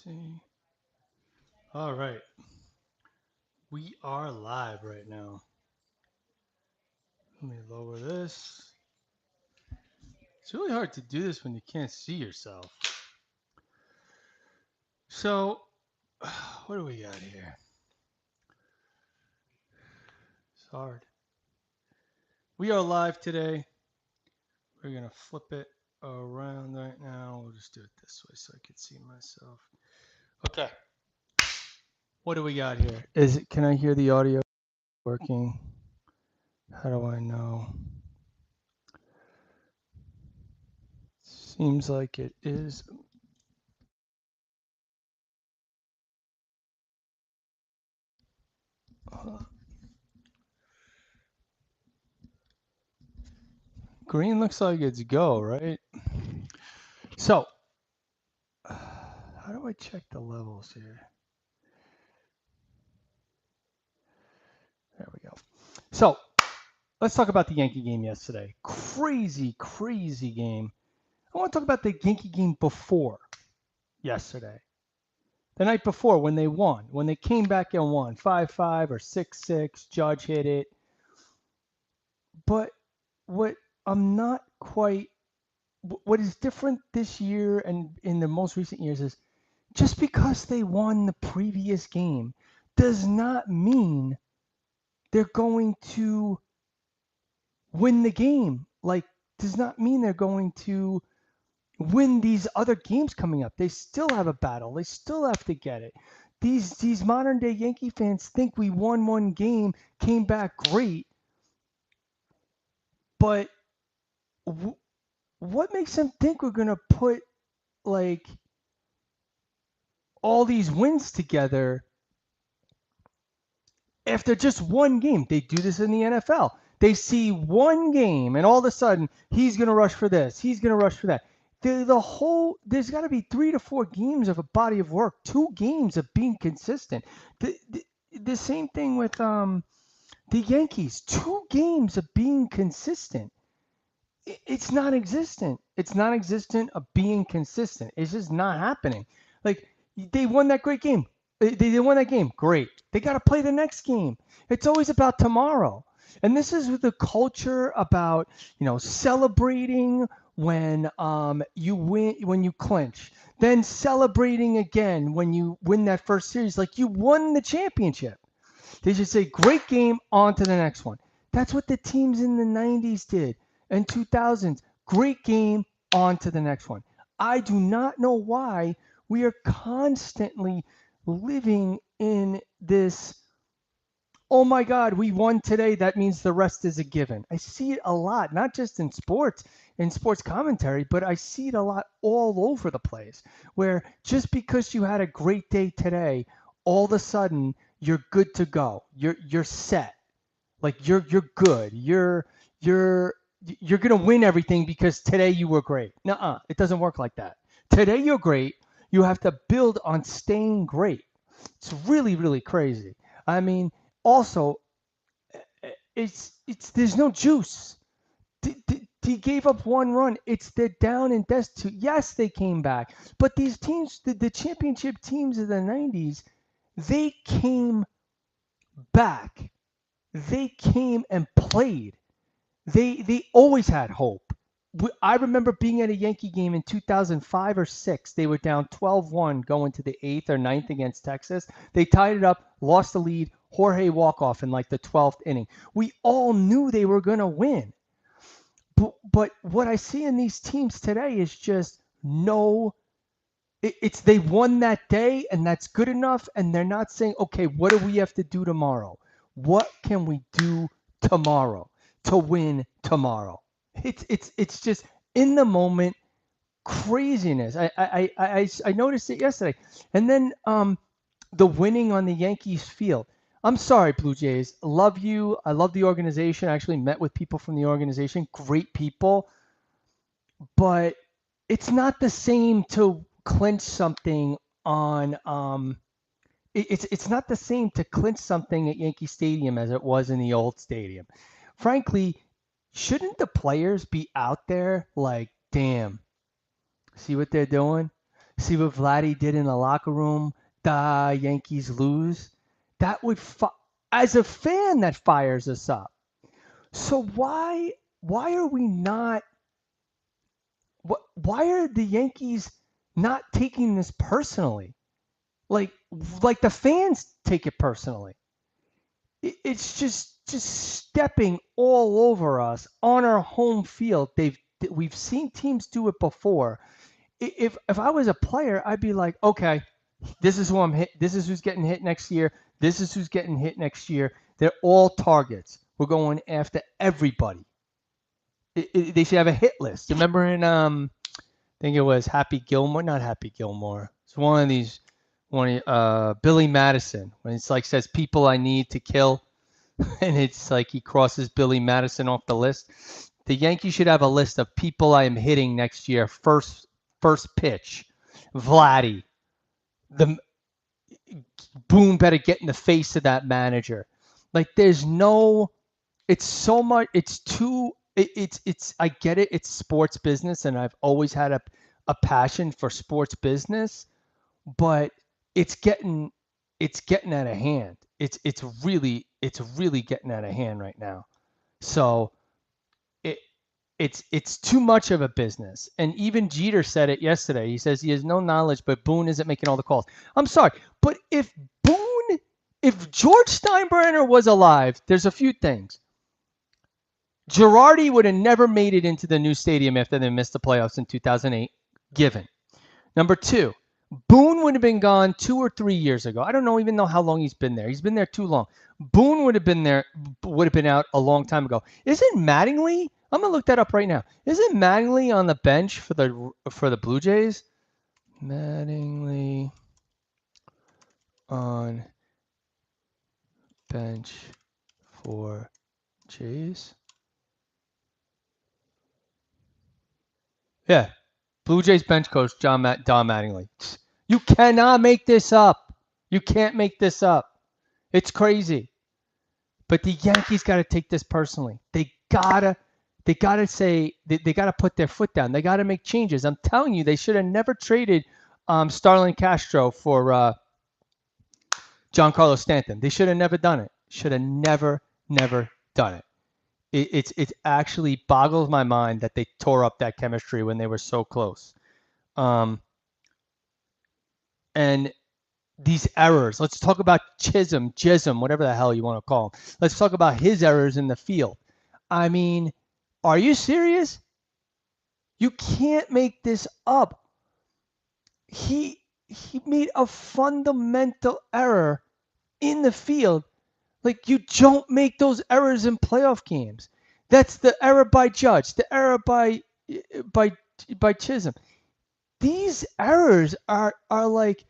See. All right. We are live right now. Let me lower this. It's really hard to do this when you can't see yourself. So, what do we got here? It's hard. We are live today. We're going to flip it around right now. We'll just do it this way so I can see myself. Okay. What do we got here? Can I hear the audio working? How do I know? Seems like it is. Green looks like it's go, right? So, how do I check the levels here? There we go. So, let's talk about the Yankee game yesterday. Crazy, crazy game. I want to talk about the Yankee game before yesterday. The night before when they won, when they came back and won 5-5 or 6-6, Judge hit it. But what I'm not quite, what is different this year and in the most recent years is just because they won the previous game does not mean they're going to win the game. Like, does not mean they're going to win these other games coming up. They still have a battle. They still have to get it. These modern day Yankee fans think we won one game, came back great, but what makes them think we're gonna put like all these wins together after just one game? They do this in the NFL. They see one game and all of a sudden he's going to rush for this, he's going to rush for that. There's got to be 3 to 4 games of a body of work, 2 games of being consistent. The same thing with the Yankees, 2 games of being consistent. It's not existent. It's not existent of being consistent. It's just not happening. Like, they won that great game. They won that game. Great. They got to play the next game. It's always about tomorrow. And this is the culture about, celebrating when you win, when you clinch, then celebrating again when you win that first series, like you won the championship. They should say, great game, on to the next one. That's what the teams in the 90s did and 2000s. Great game, on to the next one. I do not know why we are constantly living in this, oh my God, we won today, that means the rest is a given. I see it a lot, not just in sports commentary, but I see it a lot all over the place, where just because you had a great day today, all of a sudden you're good to go. You're set. Like you're good. You're gonna win everything because today you were great. Nuh-uh, it doesn't work like that. Today you're great. You have to build on staying great. It's really, really crazy. I mean, also, it's there's no juice. He gave up one run. It's the down and destitute. Yes, they came back, but these teams, the championship teams of the '90s, they came back. They came and played. They always had hope. I remember being at a Yankee game in 2005 or 6. They were down 12-1 going to the 8th or ninth against Texas. They tied it up, lost the lead, Jorge walk-off in like the 12th inning. We all knew they were going to win. But what I see in these teams today is just no. It's they won that day and that's good enough, and they're not saying, okay, what do we have to do tomorrow? What can we do tomorrow to win tomorrow? It's just in the moment craziness. I noticed it yesterday, and then the winning on the Yankees field. I'm sorry, Blue Jays. Love you. I love the organization. I actually met with people from the organization. Great people. But it's not the same to clinch something on it's not the same to clinch something at Yankee Stadium as it was in the old stadium. Frankly, shouldn't the players be out there like, damn, see what they're doing? See what Vladdy did in the locker room. The Yankees lose. That would, as a fan, that fires us up. So why are we not? Why are the Yankees not taking this personally? Like like the fans take it personally. It's just stepping all over us on our home field. We've seen teams do it before. If I was a player, I'd be like, okay, this is who I'm hit. This is who's getting hit next year. This is who's getting hit next year. They're all targets. We're going after everybody. They should have a hit list. Remember in I think it was Happy Gilmore, not Happy Gilmore. It's one of these, Billy Madison, when it's like says people I need to kill, and it's like he crosses Billy Madison off the list. The Yankees should have a list of people I am hitting next year. First pitch, Vladdy. The Boone better get in the face of that manager. Like there's no, it's so much. It's too. It's. I get it. It's sports business, and I've always had a passion for sports business, but it's getting out of hand. It's really getting out of hand right now. So it's too much of a business. And even Jeter said it yesterday. He says he has no knowledge, but Boone isn't making all the calls. I'm sorry, but if George Steinbrenner was alive, there's a few things. Girardi would have never made it into the new stadium after they missed the playoffs in 2008, given. Number two, Boone would have been gone 2 or 3 years ago. I don't even know how long he's been there. He's been there too long. Boone would have been out a long time ago. Isn't Mattingly? I'm gonna look that up right now. Isn't Mattingly on the bench for the Blue Jays? Mattingly on bench for Jays. Yeah, Blue Jays bench coach Don Mattingly. You cannot make this up. You can't make this up. It's crazy. But the Yankees got to take this personally. They gotta say they gotta put their foot down. They gotta make changes. I'm telling you, they should have never traded Starlin Castro for Giancarlo Stanton. They should have never done it. Should have never done it. It actually boggles my mind that they tore up that chemistry when they were so close. And these errors. Let's talk about Chisholm, whatever the hell you want to call him. Let's talk about his errors in the field. I mean, are you serious? You can't make this up. He made a fundamental error in the field. Like, you don't make those errors in playoff games. That's the error by Judge, the error by Chisholm. These errors are like,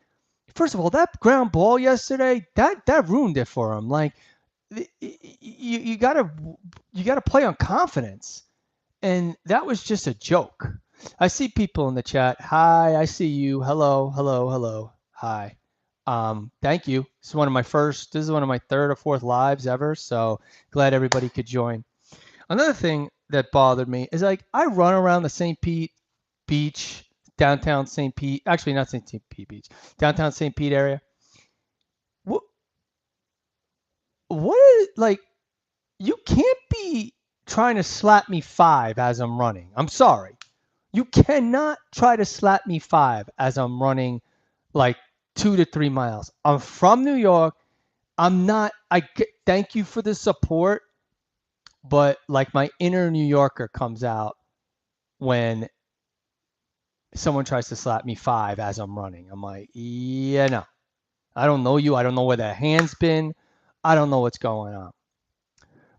first of all, that ground ball yesterday, that ruined it for him. Like, you gotta play on confidence, and that was just a joke. I see people in the chat. Hi, I see you. Hello. Hi. Thank you. This is one of my third or fourth lives ever, so glad everybody could join. Another thing that bothered me is, like, I run around the St. Pete Beach, downtown St. Pete, actually not St. Pete Beach, downtown St. Pete area. What is, like, you can't be trying to slap me 5 as I'm running. I'm sorry. You cannot try to slap me 5 as I'm running like 2 to 3 miles. I'm from New York. Thank you for the support, but like my inner New Yorker comes out when someone tries to slap me 5 as I'm running. I'm like, yeah, no. I don't know you. I don't know where the hand's been. I don't know what's going on.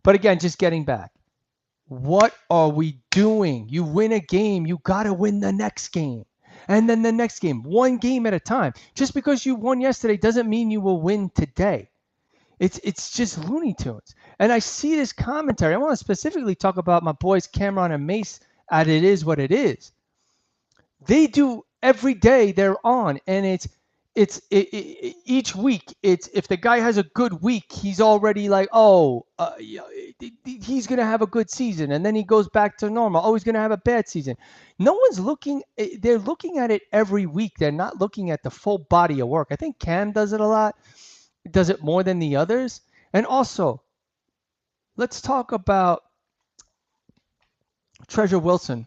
But again, just getting back. What are we doing? You win a game, you got to win the next game. And then the next game, one game at a time. Just because you won yesterday doesn't mean you will win today. It's just Looney Tunes. And I see this commentary. I want to specifically talk about my boys Cameron and Mace at It Is What It Is. They do every day they're on, and each week. It's if the guy has a good week, he's already like, oh, he's gonna have a good season, and then he goes back to normal. Oh, he's gonna have a bad season. No one's looking. They're looking at it every week. They're not looking at the full body of work. I think Cam does it a lot. Does it more than the others. And also, let's talk about Treasure Wilson,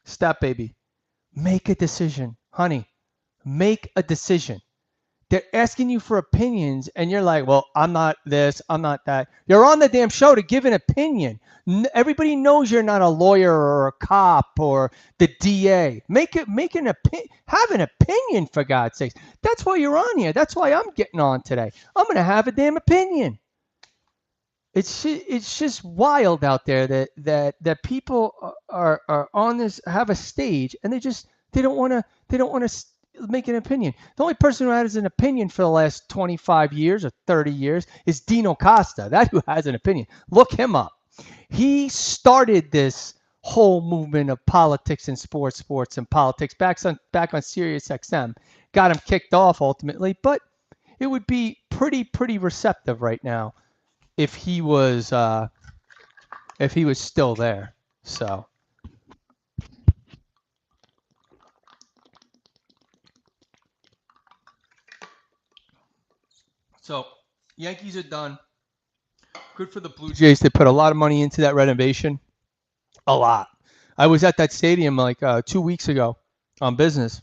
Stat Baby. Make a decision, honey. Make a decision. They're asking you for opinions, and you're like, well, I'm not this, I'm not that. You're on the damn show to give an opinion. Everybody knows you're not a lawyer or a cop or the DA. Make an opinion. Have an opinion, for God's sakes. That's why you're on here. That's why I'm getting on today. I'm going to have a damn opinion. It's just wild out there that people are on this, have a stage, and they don't want to make an opinion. The only person who has an opinion for the last 25 years or 30 years is Dino Costa. That who has an opinion. Look him up. He started this whole movement of politics and sports and politics back on Sirius XM. Got him kicked off ultimately, but it would be pretty receptive right now if he was still there. So Yankees are done. Good for the Blue Jays. They put a lot of money into that renovation. A lot. I was at that stadium like 2 weeks ago on business.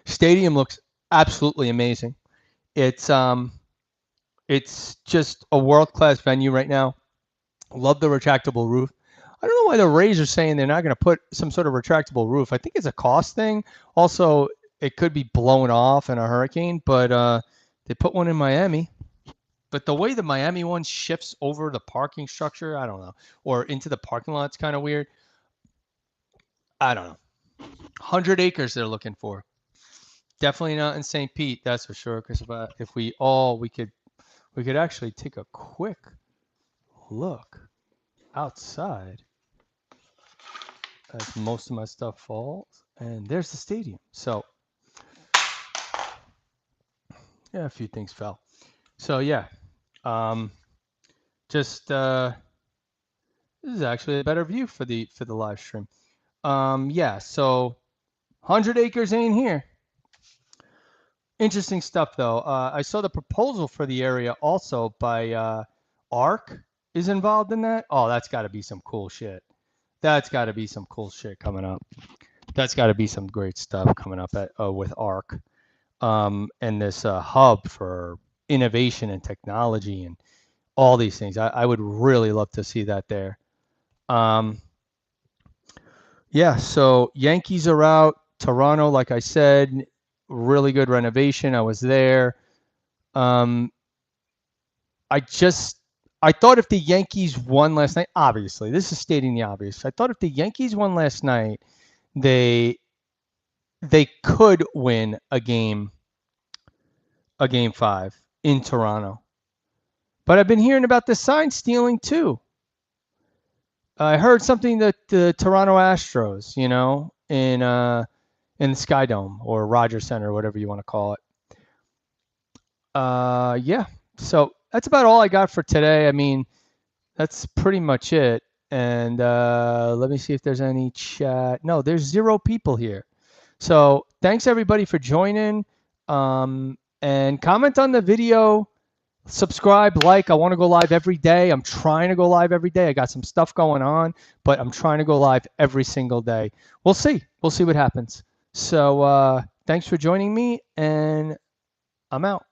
Stadium looks absolutely amazing. It's just a world-class venue right now. Love the retractable roof. I don't know why the Rays are saying they're not going to put some sort of retractable roof. I think it's a cost thing. Also, it could be blown off in a hurricane, but they put one in Miami. But the way the Miami one shifts over the parking structure, I don't know, or into the parking lot, it's kind of weird. I don't know. 100 acres they're looking for. Definitely not in St. Pete, that's for sure. Because if we could actually take a quick look outside as most of my stuff falls, and there's the stadium. So yeah, a few things fell. So yeah, this is actually a better view for the live stream. Yeah, so 100 acres ain't here. Interesting stuff though. I saw the proposal for the area also by ARC is involved in that. Oh, that's got to be some cool shit. That's got to be some cool shit coming up. That's got to be some great stuff coming up with ARC, and this hub for innovation and technology and all these things. I would really love to see that there. Yeah, so Yankees are out. Toronto, like I said, really good renovation. I was there. I thought if the Yankees won last night, obviously, this is stating the obvious. I thought if the Yankees won last night, they could win a game 5 in Toronto. But I've been hearing about the sign stealing too. I heard something that the Toronto Astros, in the Sky Dome or Rogers Center, whatever you want to call it. Yeah. So that's about all I got for today. I mean, that's pretty much it. And let me see if there's any chat. No, there's 0 people here. So thanks everybody for joining. And comment on the video. Subscribe, like. I want to go live every day. I'm trying to go live every day. I got some stuff going on, but I'm trying to go live every single day. We'll see. We'll see what happens. So thanks for joining me, and I'm out.